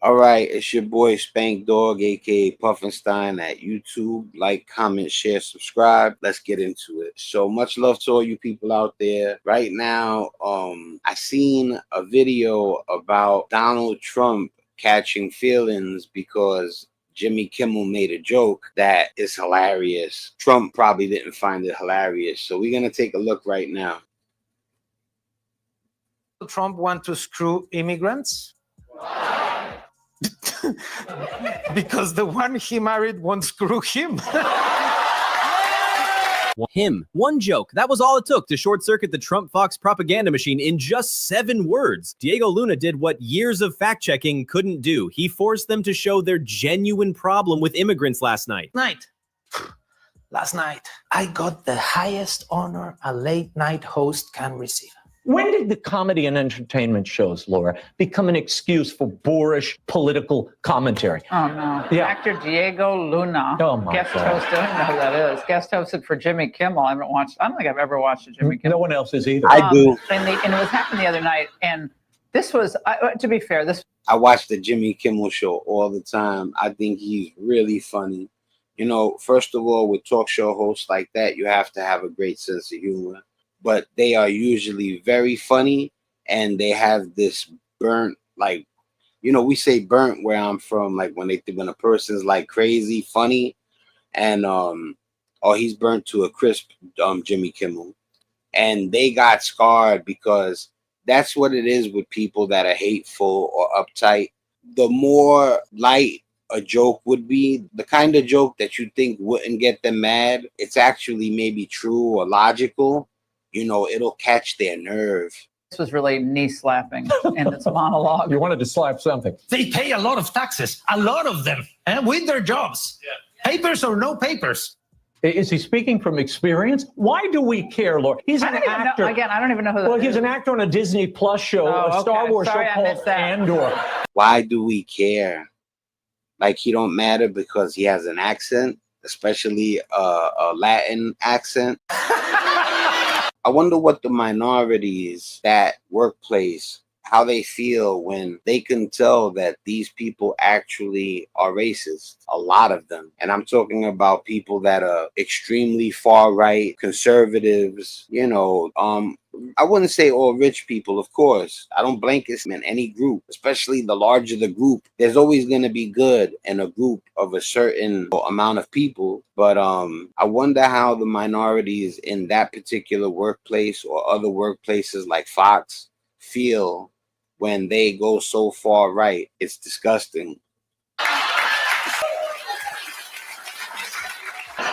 All right, it's your boy Spank Dog, aka Puffinstein at YouTube. Like, comment, share, subscribe. Let's get into it. So much love to all you people out there. Right now, I seen a video about Donald Trump catching feelings because Jimmy Kimmel made a joke that is hilarious. Trump probably didn't find it hilarious. So we're gonna take a look right now. Trump want to screw immigrants? Because the one he married won't screw him. Him. One joke. That was all it took to short-circuit the Trump Fox propaganda machine in just 7 words. Diego Luna did what years of fact-checking couldn't do. He forced them to show their genuine problem with immigrants last night. Last night, I got the highest honor a late-night host can receive. When did the comedy and entertainment shows, Laura, become an excuse for boorish political commentary? Oh, no. Yeah. Actor Diego Luna, Oh, my guest God. hosted, I don't know who that is, guest hosted for Jimmy Kimmel. I don't think I've ever watched a Jimmy Kimmel. No one else is either. I do. And it was happening the other night, and this was, to be fair, I watch the Jimmy Kimmel show all the time. I think he's really funny. You know, first of all, with talk show hosts like that, you have to have a great sense of humor. But they are usually very funny, and they have this burnt, like, you know, we say burnt where I'm from, like when a person's like crazy funny, and he's burnt to a crisp, Jimmy Kimmel, and they got scarred because that's what it is with people that are hateful or uptight. The more light a joke would be, the kind of joke that you think wouldn't get them mad, it's actually maybe true or logical. You know, it'll catch their nerve. This was really knee slapping in its monologue. You wanted to slap something. They pay a lot of taxes, a lot of them, with their jobs. Yeah. Papers or no papers. Is he speaking from experience? Why do we care, Laura? He's an actor. Again, I don't even know who that is. Well, he's an actor on a Disney Plus show, a Star Wars show called Andor. Why do we care? Like, he don't matter because he has an accent, especially a Latin accent. I wonder what the minorities, that workplace, how they feel when they can tell that these people actually are racist. A lot of them. And I'm talking about people that are extremely far right, conservatives, you know, I wouldn't say all rich people, of course. I don't blanket in any group, especially the larger the group. There's always going to be good in a group of a certain amount of people. But I wonder how the minorities in that particular workplace or other workplaces like Fox feel when they go so far right. It's disgusting.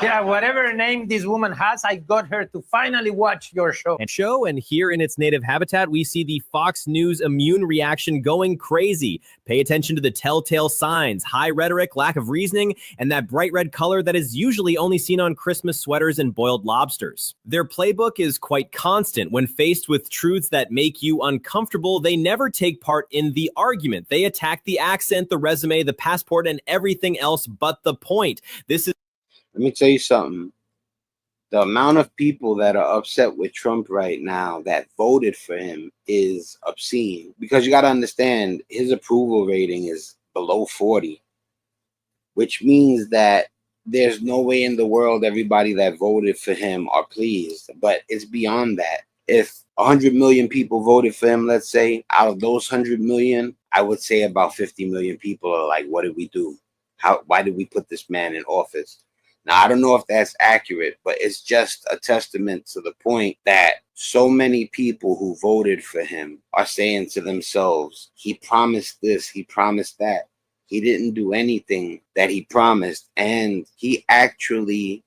Yeah, whatever name this woman has, I got her to finally watch your show. And here in its native habitat, we see the Fox News immune reaction going crazy. Pay attention to the telltale signs: high rhetoric, lack of reasoning, and that bright red color that is usually only seen on Christmas sweaters and boiled lobsters. Their playbook is quite constant. When faced with truths that make you uncomfortable, they never take part in the argument. They attack the accent, the resume, the passport, and everything else but the point. Let me tell you something. The amount of people that are upset with Trump right now that voted for him is obscene. Because you got to understand, his approval rating is below 40, which means that there's no way in the world everybody that voted for him are pleased. But it's beyond that. If 100 million people voted for him, let's say, out of those 100 million, I would say about 50 million people are like, what did we do? Why did we put this man in office? Now, I don't know if that's accurate, but it's just a testament to the point that so many people who voted for him are saying to themselves, he promised this, he promised that. He didn't do anything that he promised, and he actually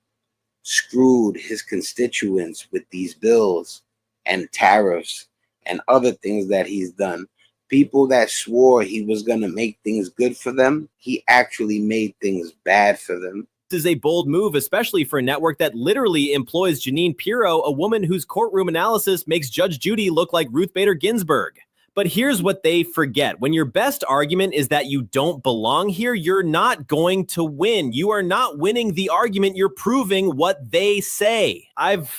screwed his constituents with these bills and tariffs and other things that he's done. People that swore he was going to make things good for them, he actually made things bad for them. This is a bold move, especially for a network that literally employs Jeanine Pirro, a woman whose courtroom analysis makes Judge Judy look like Ruth Bader Ginsburg. But here's what they forget. When your best argument is that you don't belong here, you're not going to win. You are not winning the argument. You're proving what they say. I've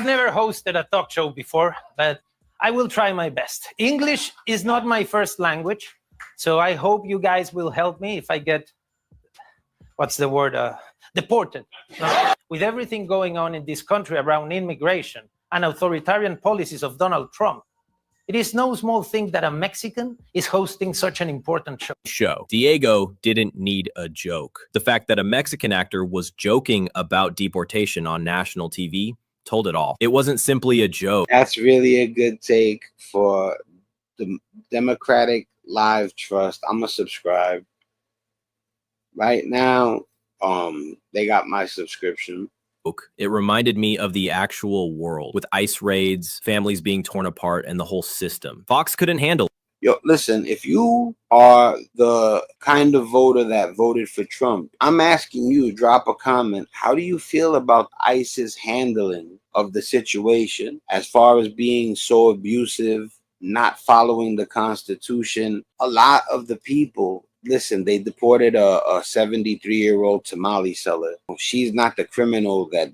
never hosted a talk show before, but I will try my best. English is not my first language. So I hope you guys will help me if I get, what's the word, deported. No? With everything going on in this country around immigration and authoritarian policies of Donald Trump, it is no small thing that a Mexican is hosting such an important show. Diego didn't need a joke. The fact that a Mexican actor was joking about deportation on national TV told it all. It wasn't simply a joke. That's really a good take for the Democratic Live Trust. I'm gonna subscribe right now. They got my subscription. It reminded me of the actual world with ICE raids, families being torn apart, and the whole system. Fox couldn't handle it. Yo, listen, if you are the kind of voter that voted for Trump, I'm asking you, drop a comment. How do you feel about ICE's handling of the situation as far as being so abusive, not following the Constitution? A lot of the people, listen, they deported a 73-year-old tamale seller. She's not the criminal that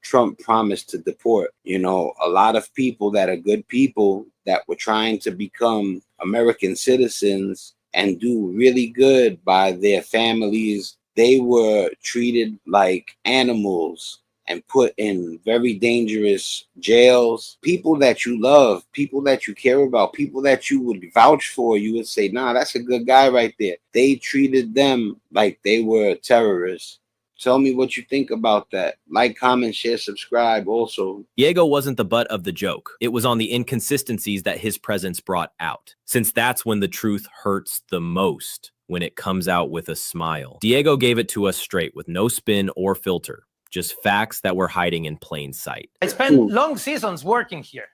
Trump promised to deport. You know, a lot of people that are good people that were trying to become American citizens and do really good by their families, they were treated like animals and put in very dangerous jails. People that you love, people that you care about, people that you would vouch for, you would say, nah, that's a good guy right there. They treated them like they were terrorists. Tell me what you think about that. Like, comment, share, subscribe also. Diego wasn't the butt of the joke. It was on the inconsistencies that his presence brought out, since that's when the truth hurts the most, when it comes out with a smile. Diego gave it to us straight with no spin or filter. Just facts that were hiding in plain sight. I spent long seasons working here,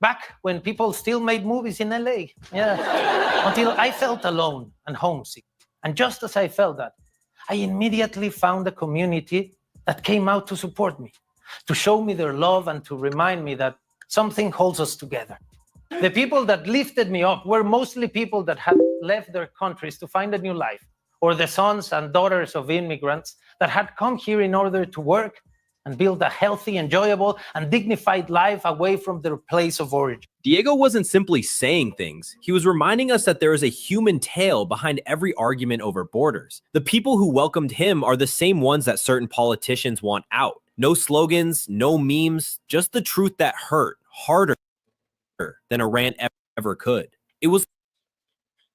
back when people still made movies in LA. Yeah, until I felt alone and homesick. And just as I felt that, I immediately found a community that came out to support me, to show me their love and to remind me that something holds us together. The people that lifted me up were mostly people that had left their countries to find a new life, or the sons and daughters of immigrants that had come here in order to work and build a healthy, enjoyable, and dignified life away from their place of origin. Diego wasn't simply saying things. He was reminding us that there is a human tale behind every argument over borders. The people who welcomed him are the same ones that certain politicians want out. No slogans, no memes, just the truth that hurt harder than a rant ever could. It was,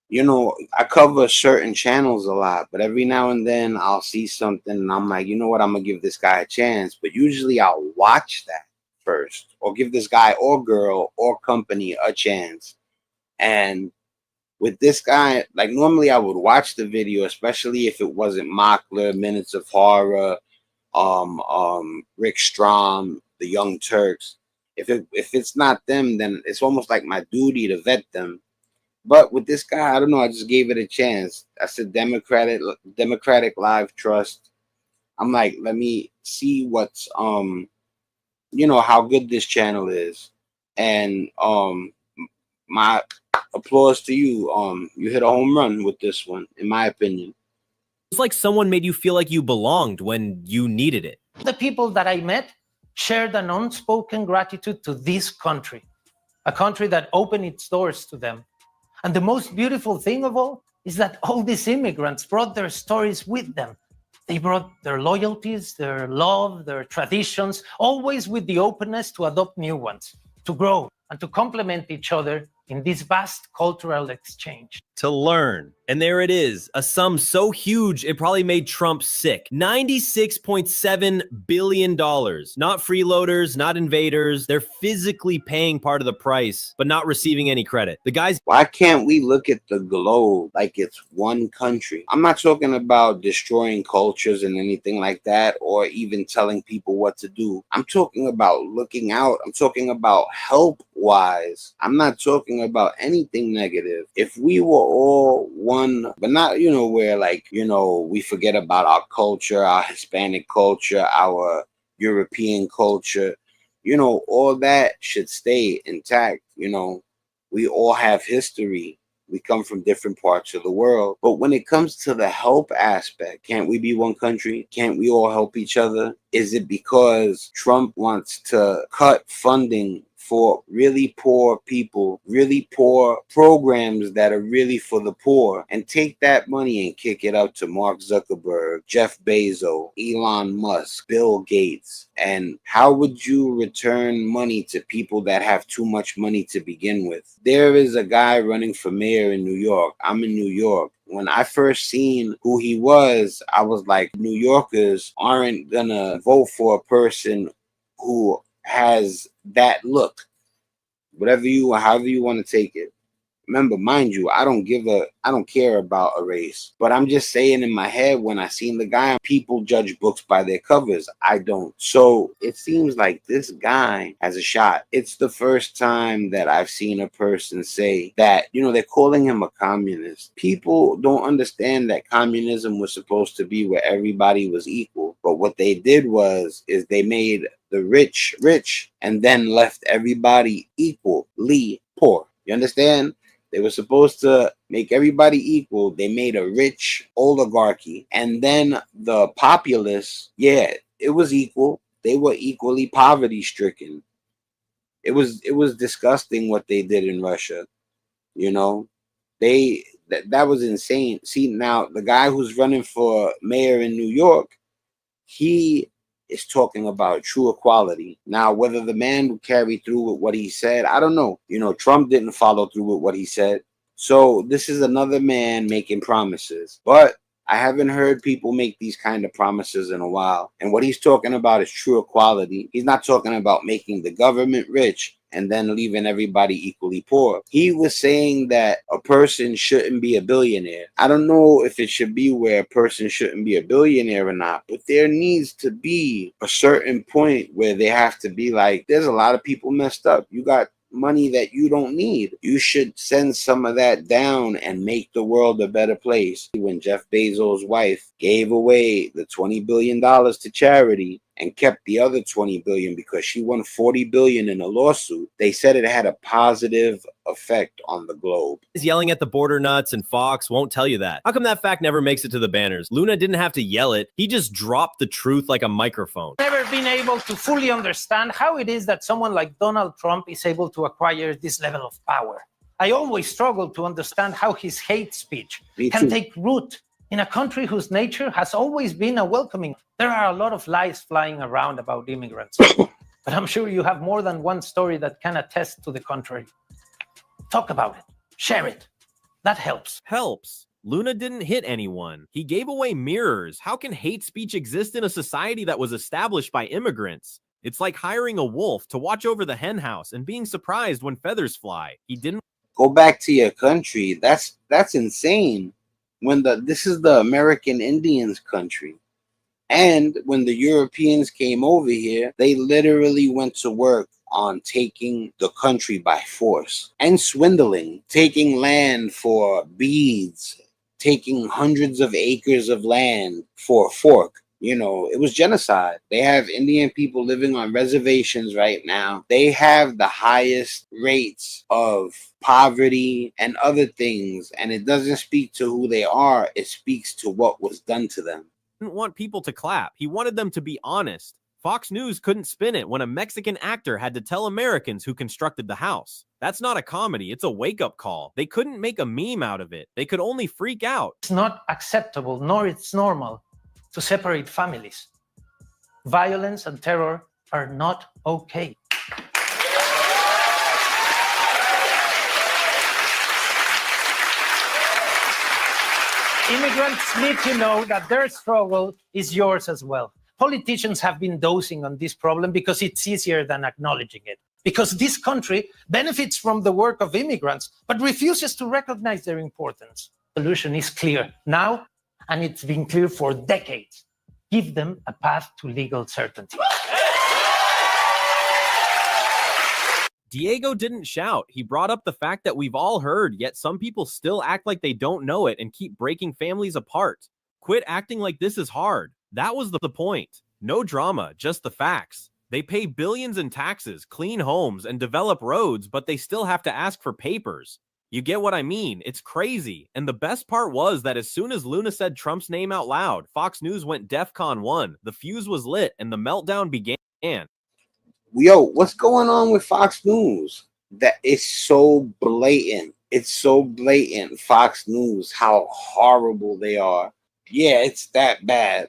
you know, I cover certain channels a lot, but every now and then I'll see something and I'm like, you know what, I'm gonna give this guy a chance. But usually I'll watch that first, or give this guy or girl or company a chance. And with this guy, like, normally I would watch the video, especially if it wasn't Mockler, Minutes of Horror, Rick Strom, the Young Turks. If it's not them, then it's almost like my duty to vet them. But with this guy, I don't know, I just gave it a chance. I said Democratic Live Trust. I'm like, let me see what's you know, how good this channel is. And my applause to you. You hit a home run with this one, in my opinion. it's like someone made you feel like you belonged when you needed it. The people that I met shared an unspoken gratitude to this country, a country that opened its doors to them. And the most beautiful thing of all is that all these immigrants brought their stories with them. They brought their loyalties, their love, their traditions, always with the openness to adopt new ones, to grow and to complement each other in this vast cultural exchange. To learn. And there it is, a sum so huge it probably made Trump sick. $96.7 billion. Not freeloaders, not invaders. They're physically paying part of the price, but not receiving any credit. The guys. Why can't we look at the globe like it's one country? I'm not talking about destroying cultures and anything like that, or even telling people what to do. I'm talking about looking out. I'm talking about help-wise. I'm not talking about anything negative. If we were all one, but not, you know, where, like, you know, we forget about our culture, our Hispanic culture, our European culture, you know, all that should stay intact. You know, we all have history. We come from different parts of the world. But when it comes to the help aspect, can't we be one country? Can't we all help each other? Is it because Trump wants to cut funding for really poor people, really poor programs that are really for the poor, and take that money and kick it out to Mark Zuckerberg, Jeff Bezos, Elon Musk, Bill Gates. And how would you return money to people that have too much money to begin with? There is a guy running for mayor in New York. I'm in New York. When I first seen who he was, I was like, New Yorkers aren't gonna vote for a person who has that look. However you want to take it. Remember, mind you, I don't care about a race, but I'm just saying in my head, when I seen the guy, people judge books by their covers. I don't. So it seems like this guy has a shot. It's the first time that I've seen a person say that, they're calling him a communist. People don't understand that communism was supposed to be where everybody was equal. But what they did is they made the rich rich and then left everybody equally poor. You understand? They were supposed to make everybody equal. They made a rich oligarchy. And then the populace, yeah, it was equal. They were equally poverty stricken. It was disgusting what they did in Russia. That was insane. See, now the guy who's running for mayor in New York, he is talking about true equality. Now, whether the man would carry through with what he said, I don't know. Trump didn't follow through with what he said. So this is another man making promises. But I haven't heard people make these kind of promises in a while. And what he's talking about is true equality. He's not talking about making the government rich and then leaving everybody equally poor. He was saying that a person shouldn't be a billionaire. I don't know if it should be where a person shouldn't be a billionaire or not, but there needs to be a certain point where they have to be like, there's a lot of people messed up. You got money that you don't need. You should send some of that down and make the world a better place. When Jeff Bezos' wife gave away the $20 billion to charity and kept the other $20 billion because she won $40 billion in a lawsuit, they said it had a positive effect on the globe. He's yelling at the border nuts, and Fox won't tell you that. How come that fact never makes it to the banners? Luna didn't have to yell it. He just dropped the truth like a microphone. Never been able to fully understand how it is that someone like Donald Trump is able to acquire this level of power. I always struggle to understand how his hate speech can take root in a country whose nature has always been a welcoming. There are a lot of lies flying around about immigrants, but I'm sure you have more than one story that can attest to the contrary. Talk about it. Share it. That helps. Helps. Luna didn't hit anyone. He gave away mirrors. How can hate speech exist in a society that was established by immigrants? It's like hiring a wolf to watch over the hen house and being surprised when feathers fly. He didn't go back to your country. That's insane. This is the American Indians' country. And when the Europeans came over here, they literally went to work on taking the country by force and swindling, taking land for beads, taking hundreds of acres of land for a fork. It was genocide. They have Indian people living on reservations right now. They have the highest rates of poverty and other things. And it doesn't speak to who they are. It speaks to what was done to them. Didn't want people to clap. He wanted them to be honest. Fox News couldn't spin it when a Mexican actor had to tell Americans who constructed the house. That's not a comedy. It's a wake-up call. They couldn't make a meme out of it. They could only freak out. It's not acceptable, nor it's normal to separate families. Violence and terror are not okay. Immigrants need to know that their struggle is yours as well. Politicians have been dosing on this problem because it's easier than acknowledging it. Because this country benefits from the work of immigrants, but refuses to recognize their importance. The solution is clear now, and it's been clear for decades. Give them a path to legal certainty. Diego didn't shout. He brought up the fact that we've all heard, yet some people still act like they don't know it and keep breaking families apart. Quit acting like this is hard. That was the point. No drama, just the facts. They pay billions in taxes, clean homes, and develop roads, but they still have to ask for papers. You get what I mean? It's crazy. And the best part was that as soon as Luna said Trump's name out loud, Fox News went DEFCON 1. The fuse was lit and the meltdown began. Yo, what's going on with Fox News? That it's so blatant. It's so blatant. Fox News, how horrible they are. Yeah, it's that bad.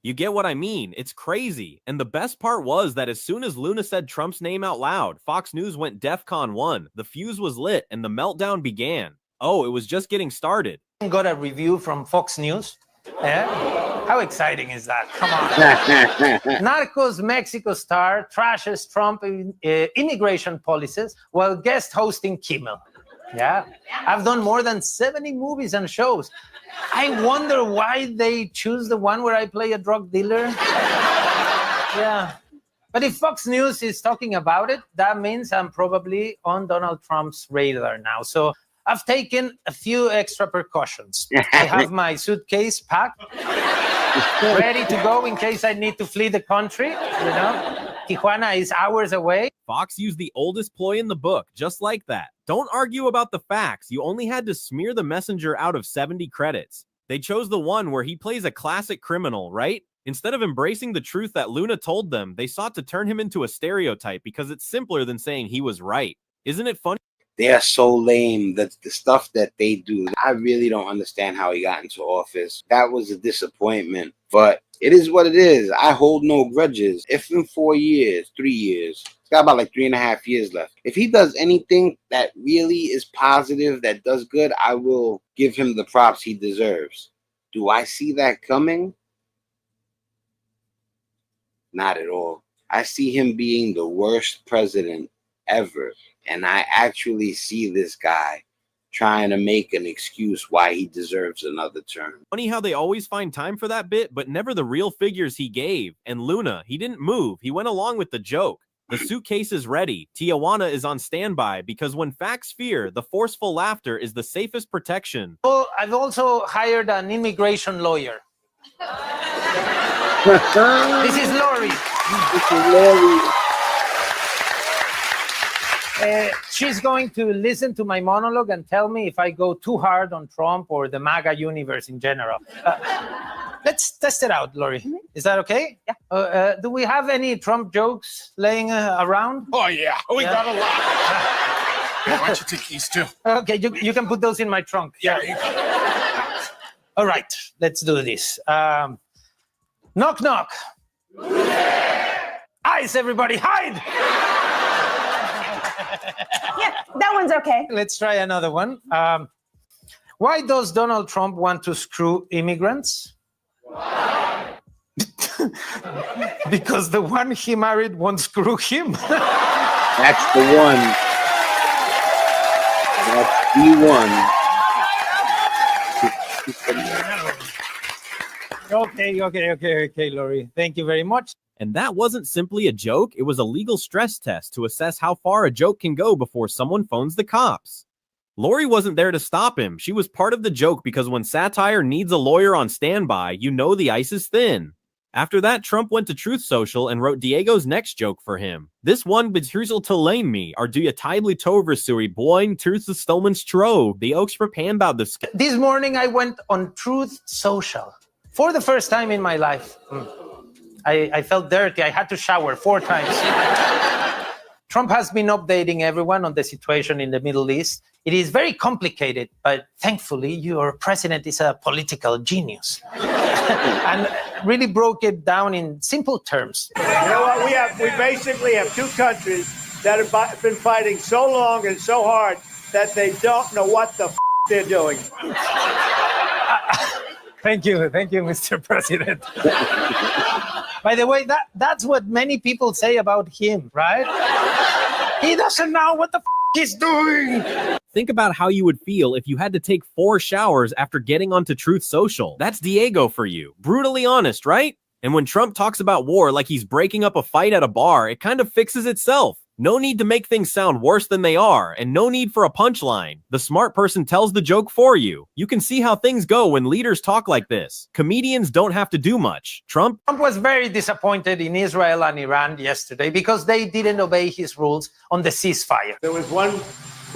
You get what I mean? It's crazy. And the best part was that as soon as Luna said Trump's name out loud, Fox News went DEFCON 1. The fuse was lit and the meltdown began. Oh, it was just getting started. Got a review from Fox News. Yeah? How exciting is that? Come on. Narcos Mexico star trashes Trump immigration policies while guest hosting Kimmel. Yeah, I've done more than 70 movies and shows. I wonder why they choose the one where I play a drug dealer. Yeah. But if Fox News is talking about it, that means I'm probably on Donald Trump's radar now. So I've taken a few extra precautions. I have my suitcase packed, ready to go in case I need to flee the country, you know. Tijuana is hours away. Fox used the oldest ploy in the book, just like that. Don't argue about the facts. You only had to smear the messenger out of 70 credits. They chose the one where he plays a classic criminal, right? Instead of embracing the truth that Luna told them, they sought to turn him into a stereotype because it's simpler than saying he was right. Isn't it funny? They are so lame. The stuff that they do. I really don't understand how he got into office. That was a disappointment. But it is what it is. I hold no grudges. If in 4 years, 3 years, it's got about like 3.5 years left. If he does anything that really is positive, that does good, I will give him the props he deserves. Do I see that coming? Not at all. I see him being the worst president ever. And I actually see this guy trying to make an excuse why he deserves another term. Funny how they always find time for that bit, but never the real figures he gave. And Luna, he didn't move. He went along with the joke. The suitcase is ready. Tijuana is on standby because when facts fear, the forceful laughter is the safest protection. Well, I've also hired an immigration lawyer. This is Lori. This is Lori. She's going to listen to my monologue and tell me if I go too hard on Trump or the MAGA universe in general. Let's test it out, Lori. Mm-hmm. Is that okay? Yeah. Do we have any Trump jokes laying around? Oh, yeah. We got a lot. Yeah, why don't you take these too? Okay, you can put those in my trunk. Yeah. All right, let's do this. Knock, knock. Eyes, everybody, hide! Yeah, that one's okay. Let's try another one. Why does Donald Trump want to screw immigrants? Why? Because the one he married won't screw him. That's the one. That's the one. Okay, Lori. Thank you very much. And that wasn't simply a joke. It was a legal stress test to assess how far a joke can go before someone phones the cops. Lori wasn't there to stop him. She was part of the joke because when satire needs a lawyer on standby, you know the ice is thin. After that, Trump went to Truth Social and wrote Diego's next joke for him. This one betyr til lane me, or du jeg tydelig toversuri boing truth stolmens tro, the oaks for panbad. This morning I went on Truth Social for the first time in my life. I felt dirty. I had to shower 4 times. Trump has been updating everyone on the situation in the Middle East. It is very complicated, but thankfully your president is a political genius. And really broke it down in simple terms. You know what? We basically have 2 countries that have been fighting so long and so hard that they don't know what the they're doing. Thank you, Mr. President. By the way, that's what many people say about him, right? He doesn't know what the he's doing. Think about how you would feel if you had to take 4 showers after getting onto Truth Social. That's Diego for you. Brutally honest, right? And when Trump talks about war like he's breaking up a fight at a bar, it kind of fixes itself. No need to make things sound worse than they are, and no need for a punchline. The smart person tells the joke for you. You can see how things go when leaders talk like this. Comedians don't have to do much. Trump was very disappointed in Israel and Iran yesterday because they didn't obey his rules on the ceasefire. There was one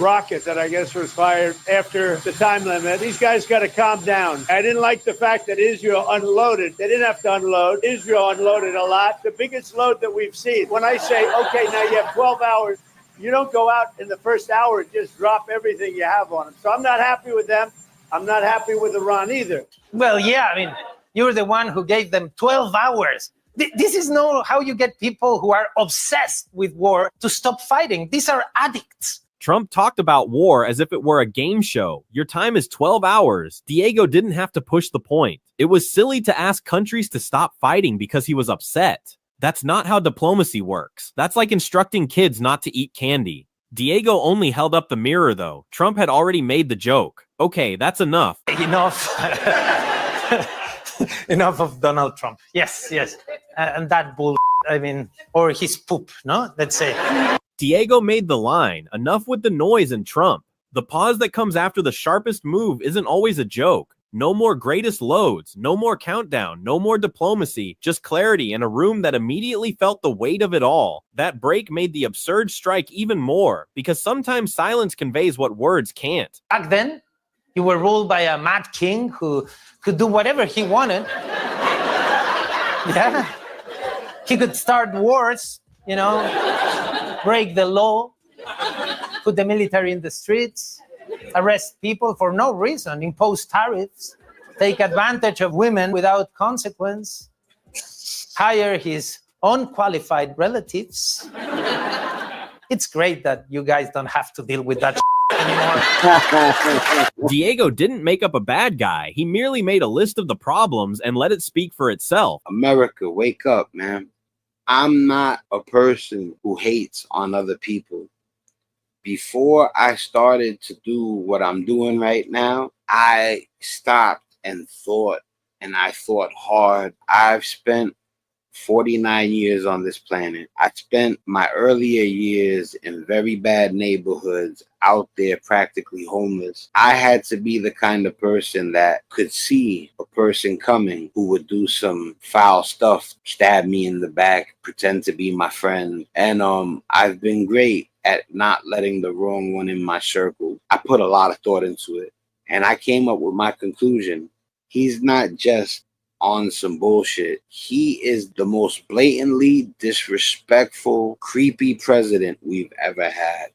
rocket that I guess was fired after the time limit. These guys got to calm down. I didn't like the fact that Israel unloaded. They didn't have to unload. Israel unloaded a lot. The biggest load that we've seen. When I say, okay, now you have 12 hours, you don't go out in the first hour and just drop everything you have on them. So I'm not happy with them. I'm not happy with Iran either. Well, yeah, I mean, you're the one who gave them 12 hours. This is not how you get people who are obsessed with war to stop fighting. These are addicts. Trump talked about war as if it were a game show. Your time is 12 hours. Diego didn't have to push the point. It was silly to ask countries to stop fighting because he was upset. That's not how diplomacy works. That's like instructing kids not to eat candy. Diego only held up the mirror, though. Trump had already made the joke. Okay, that's enough. Enough. Enough of Donald Trump. Yes. And that bull, I mean, or his poop, no? Let's say. Diego made the line. Enough with the noise and Trump. The pause that comes after the sharpest move isn't always a joke. No more greatest loads, no more countdown, no more diplomacy, just clarity in a room that immediately felt the weight of it all. That break made the absurd strike even more, because sometimes silence conveys what words can't. Back then, you were ruled by a mad king who could do whatever he wanted. Yeah. He could start wars, break the law, put the military in the streets, arrest people for no reason, impose tariffs, take advantage of women without consequence, hire his unqualified relatives. It's great that you guys don't have to deal with that anymore. Diego didn't make up a bad guy. He merely made a list of the problems and let it speak for itself. America, wake up, man. I'm not a person who hates on other people. Before I started to do what I'm doing right now, I stopped and thought hard. I've spent 49 years on this planet. I spent my earlier years in very bad neighborhoods, out there practically homeless. I had to be the kind of person that could see a person coming who would do some foul stuff, stab me in the back, pretend to be my friend. And I've been great at not letting the wrong one in my circle. I put a lot of thought into it, and I came up with my conclusion. He's not just on some bullshit. He is the most blatantly disrespectful, creepy president we've ever had,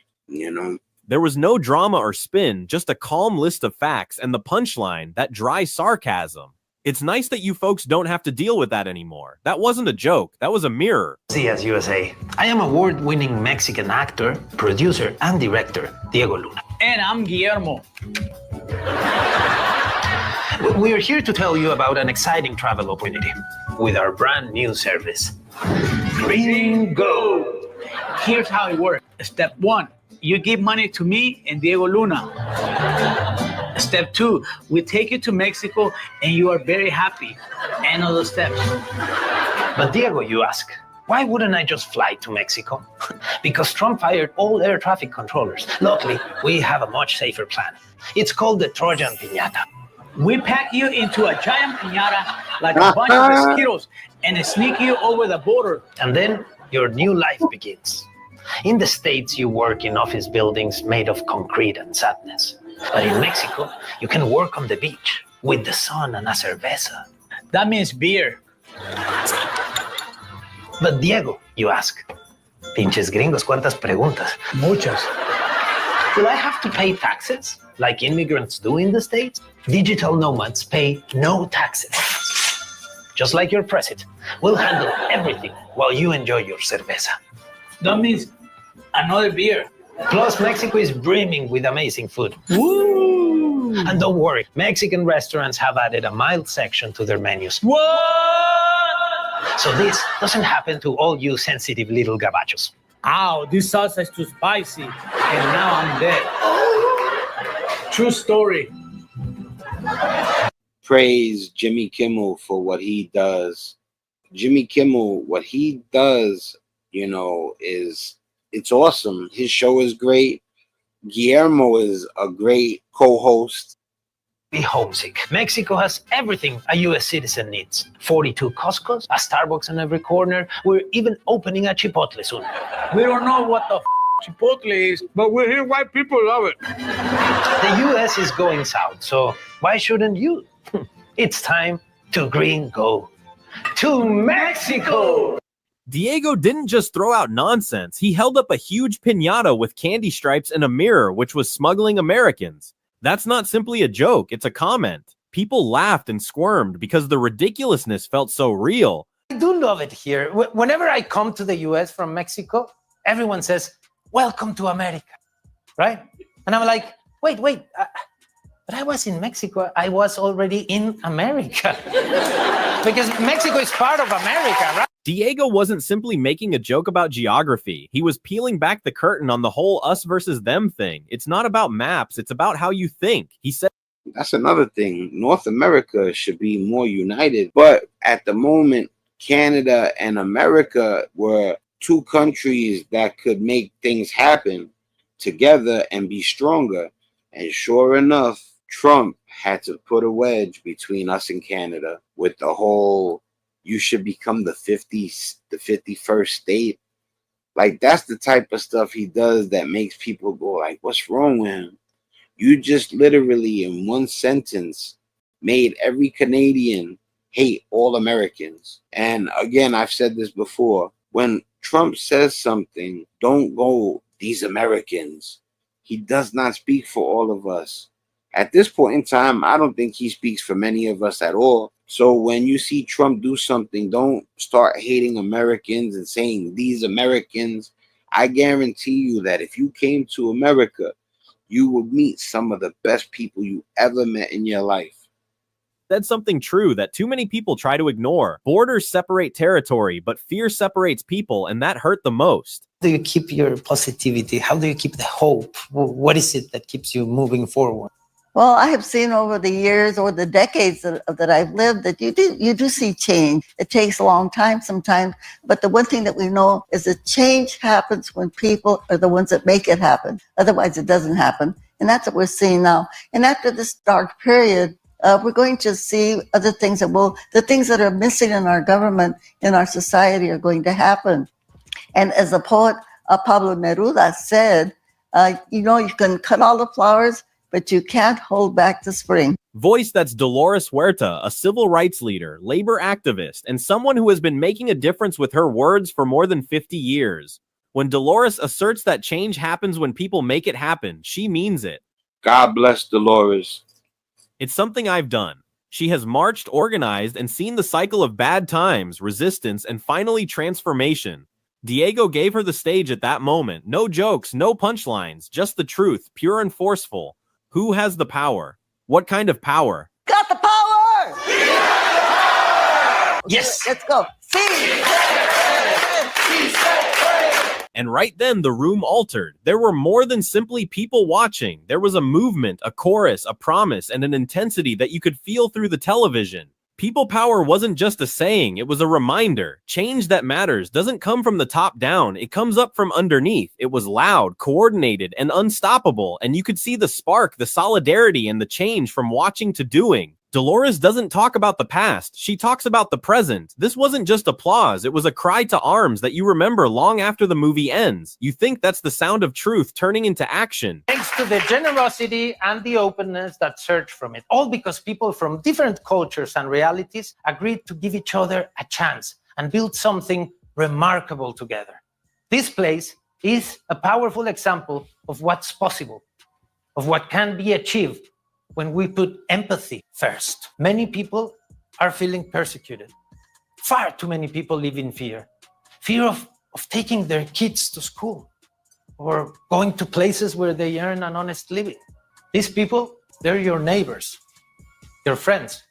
There was no drama or spin, just a calm list of facts and the punchline, that dry sarcasm. It's nice that you folks don't have to deal with that anymore. That wasn't a joke. That was a mirror. Yes, USA. I am award-winning Mexican actor, producer, and director, Diego Luna. And I'm Guillermo. We're here to tell you about an exciting travel opportunity with our brand new service, Gringo. Here's how it works. Step 1, you give money to me and Diego Luna. Step 2, we take you to Mexico and you are very happy. End of the steps. But Diego, you ask, why wouldn't I just fly to Mexico? Because Trump fired all air traffic controllers. Luckily, we have a much safer plan. It's called the Trojan Piñata. We pack you into a giant piñata like a bunch of mosquitoes and sneak you over the border. And then your new life begins. In the States, you work in office buildings made of concrete and sadness. But in Mexico, you can work on the beach with the sun and a cerveza. That means beer. But Diego, you ask, pinches gringos, ¿cuántas preguntas? Muchas. Will I have to pay taxes like immigrants do in the States? Digital nomads pay no taxes. Just like your president. We'll handle everything while you enjoy your cerveza. That means another beer. Plus, Mexico is brimming with amazing food. Woo! And don't worry, Mexican restaurants have added a mild section to their menus. What? So this doesn't happen to all you sensitive little gabachos. Ow, this salsa is too spicy. And now I'm dead. True story. Praise Jimmy Kimmel for what he does. Jimmy Kimmel, what he does, it's awesome. His show is great. Guillermo is a great co-host. Be homesick. Mexico has everything a U.S. citizen needs. 42 Costcos, a Starbucks on every corner. We're even opening a Chipotle soon. We don't know what the Chipotle, but we're here, white people love it. The US is going south, so why shouldn't you? It's time to green go to Mexico. Diego didn't just throw out nonsense. He held up a huge piñata with candy stripes and a mirror, which was smuggling Americans. That's not simply a joke, it's a comment. People laughed and squirmed because the ridiculousness felt so real. I do love it here. Whenever I come to the US from Mexico, everyone says, "Welcome to America," right? And I'm like, wait, but I was in Mexico. I was already in America. Because Mexico is part of America, right? Diego wasn't simply making a joke about geography. He was peeling back the curtain on the whole us versus them thing. It's not about maps, it's about how you think. He said, that's another thing. North America should be more united. But at the moment, Canada and America were two countries that could make things happen together and be stronger. And sure enough, Trump had to put a wedge between us and Canada with the whole, you should become the 51st state. Like, that's the type of stuff he does that makes people go like, what's wrong with him? You just literally in one sentence made every Canadian hate all Americans. And again, I've said this before, when Trump says something, don't go, these Americans. He does not speak for all of us. At this point in time, I don't think he speaks for many of us at all. So when you see Trump do something, don't start hating Americans and saying these Americans. I guarantee you that if you came to America, you would meet some of the best people you ever met in your life. Said something true that too many people try to ignore. Borders separate territory, but fear separates people, and that hurt the most. How do you keep your positivity? How do you keep the hope? What is it that keeps you moving forward? Well, I have seen over the years or the decades that I've lived that you do see change. It takes a long time sometimes, but the one thing that we know is that change happens when people are the ones that make it happen. Otherwise, it doesn't happen. And that's what we're seeing now. And after this dark period, we're going to see other things the things that are missing in our government, in our society are going to happen. And as the poet Pablo Neruda said, you can cut all the flowers, but you can't hold back the spring. Voice that's Dolores Huerta, a civil rights leader, labor activist, and someone who has been making a difference with her words for more than 50 years. When Dolores asserts that change happens when people make it happen, she means it. God bless Dolores. It's something I've done. She has marched, organized, and seen the cycle of bad times, resistance, and finally transformation. Diego gave her the stage at that moment. No jokes, no punchlines, just the truth, pure and forceful. Who has the power? What kind of power? Got the power! Yes! Let's go. And right then, the room altered. There were more than simply people watching. There was a movement, a chorus, a promise, and an intensity that you could feel through the television. People power wasn't just a saying, it was a reminder. Change that matters doesn't come from the top down, it comes up from underneath. It was loud, coordinated, and unstoppable, and you could see the spark, the solidarity, and the change from watching to doing. Dolores doesn't talk about the past, she talks about the present. This wasn't just applause, it was a cry to arms that you remember long after the movie ends. You think that's the sound of truth turning into action. Thanks to the generosity and the openness that surged from it. All because people from different cultures and realities agreed to give each other a chance and build something remarkable together. This place is a powerful example of what's possible, of what can be achieved when we put empathy first. Many people are feeling persecuted. Far too many people live in fear. Fear of taking their kids to school or going to places where they earn an honest living. These people, they're your neighbors, your friends,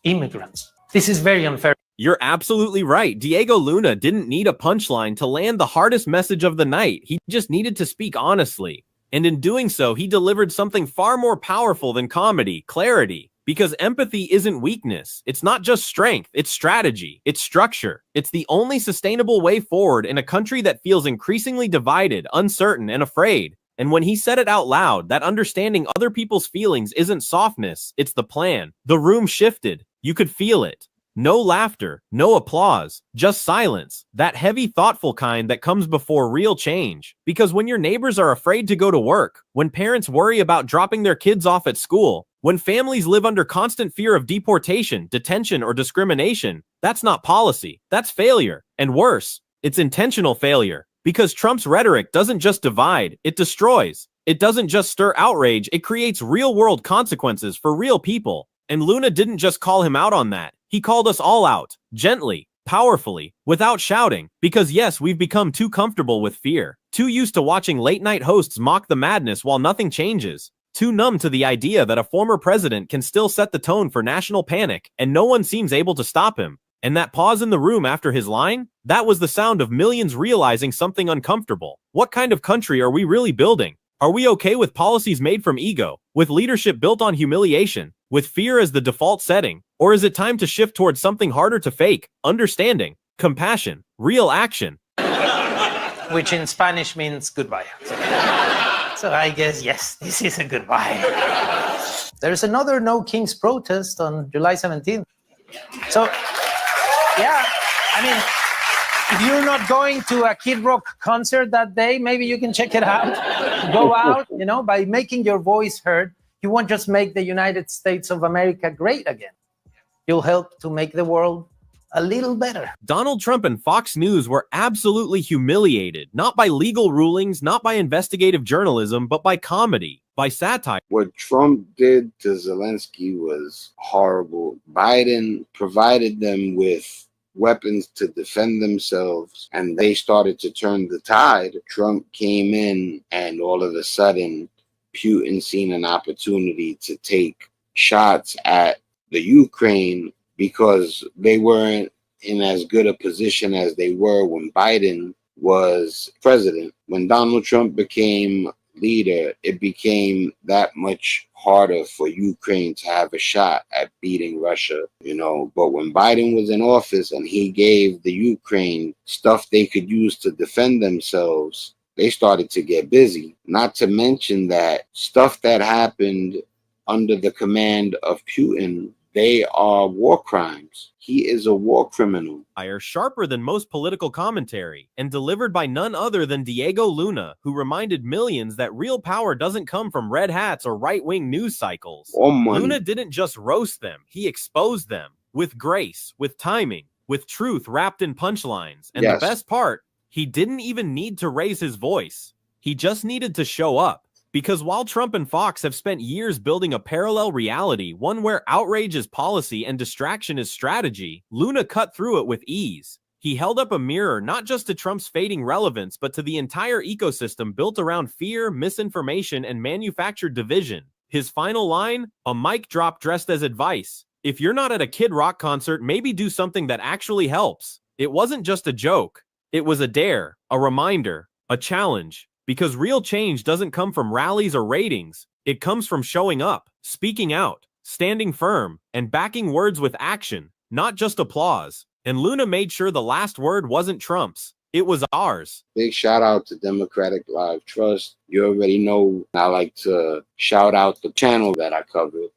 immigrants. This is very unfair. You're absolutely right. Diego Luna didn't need a punchline to land the hardest message of the night. He just needed to speak honestly. And in doing so, he delivered something far more powerful than comedy, clarity. Because empathy isn't weakness. It's not just strength, it's strategy, it's structure. It's the only sustainable way forward in a country that feels increasingly divided, uncertain, and afraid. And when he said it out loud, that understanding other people's feelings isn't softness, it's the plan. The room shifted. You could feel it. No laughter, no applause, just silence. That heavy, thoughtful kind that comes before real change. Because when your neighbors are afraid to go to work, when parents worry about dropping their kids off at school, when families live under constant fear of deportation, detention, or discrimination, that's not policy. That's failure. And worse, it's intentional failure. Because Trump's rhetoric doesn't just divide, it destroys. It doesn't just stir outrage, it creates real-world consequences for real people. And Luna didn't just call him out on that. He called us all out, gently, powerfully, without shouting. Because yes, we've become too comfortable with fear. Too used to watching late-night hosts mock the madness while nothing changes. Too numb to the idea that a former president can still set the tone for national panic, and no one seems able to stop him. And that pause in the room after his line? That was the sound of millions realizing something uncomfortable. What kind of country are we really building? Are we okay with policies made from ego, with leadership built on humiliation, with fear as the default setting? Or is it time to shift towards something harder to fake, understanding, compassion, real action? Which in Spanish means goodbye. So I guess, yes, this is a goodbye. There's another No Kings protest on July 17th. So, yeah, I mean, if you're not going to a Kid Rock concert that day, maybe you can check it out. Go out, by making your voice heard. You won't just make the United States of America great again. You'll help to make the world a little better. Donald Trump and Fox News were absolutely humiliated, not by legal rulings, not by investigative journalism, but by comedy, by satire. What Trump did to Zelensky was horrible. Biden provided them with weapons to defend themselves, and they started to turn the tide. Trump came in, and all of a sudden, Putin seen an opportunity to take shots at the Ukraine because they weren't in as good a position as they were when Biden was president. When Donald Trump became leader, it became that much harder for Ukraine to have a shot at beating Russia, But when Biden was in office and he gave the Ukraine stuff they could use to defend themselves, they started to get busy. Not to mention that stuff that happened under the command of Putin, they are war crimes. He is a war criminal. Sharper than most political commentary, and delivered by none other than Diego Luna, who reminded millions that real power doesn't come from red hats or right-wing news cycles. Luna didn't just roast them, he exposed them. With grace, with timing, with truth wrapped in punchlines. And the best part, he didn't even need to raise his voice. He just needed to show up. Because while Trump and Fox have spent years building a parallel reality, one where outrage is policy and distraction is strategy, Luna cut through it with ease. He held up a mirror not just to Trump's fading relevance, but to the entire ecosystem built around fear, misinformation, and manufactured division. His final line? A mic drop dressed as advice. If you're not at a Kid Rock concert, maybe do something that actually helps. It wasn't just a joke. It was a dare, a reminder, a challenge. Because real change doesn't come from rallies or ratings. It comes from showing up, speaking out, standing firm, and backing words with action, not just applause. And Luna made sure the last word wasn't Trump's. It was ours. Big shout out to Democratic Live Trust. You already know I like to shout out the channel that I covered.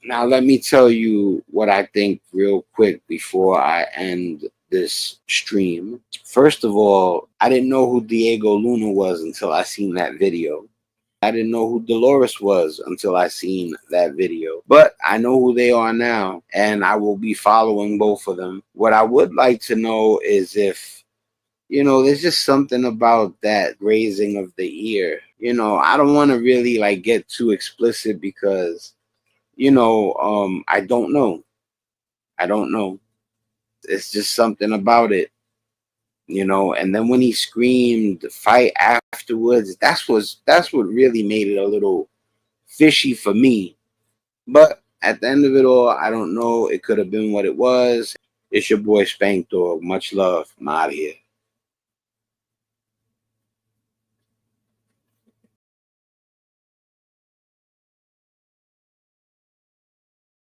Now let me tell you what I think real quick before I end this stream. First of all, I didn't know who Diego Luna was until I seen that video. I didn't know who Dolores was until I seen that video. But I know who they are now, and I will be following both of them. What I would like to know is if, there's just something about that raising of the ear. I don't want to really get too explicit because, I don't know. I don't know. It's just something about it, and then when he screamed fight afterwards, that's what really made it a little fishy for me. But at the end of it all, I don't know. It could have been what it was. It's your boy Spank Dog. Much love. I'm out of here.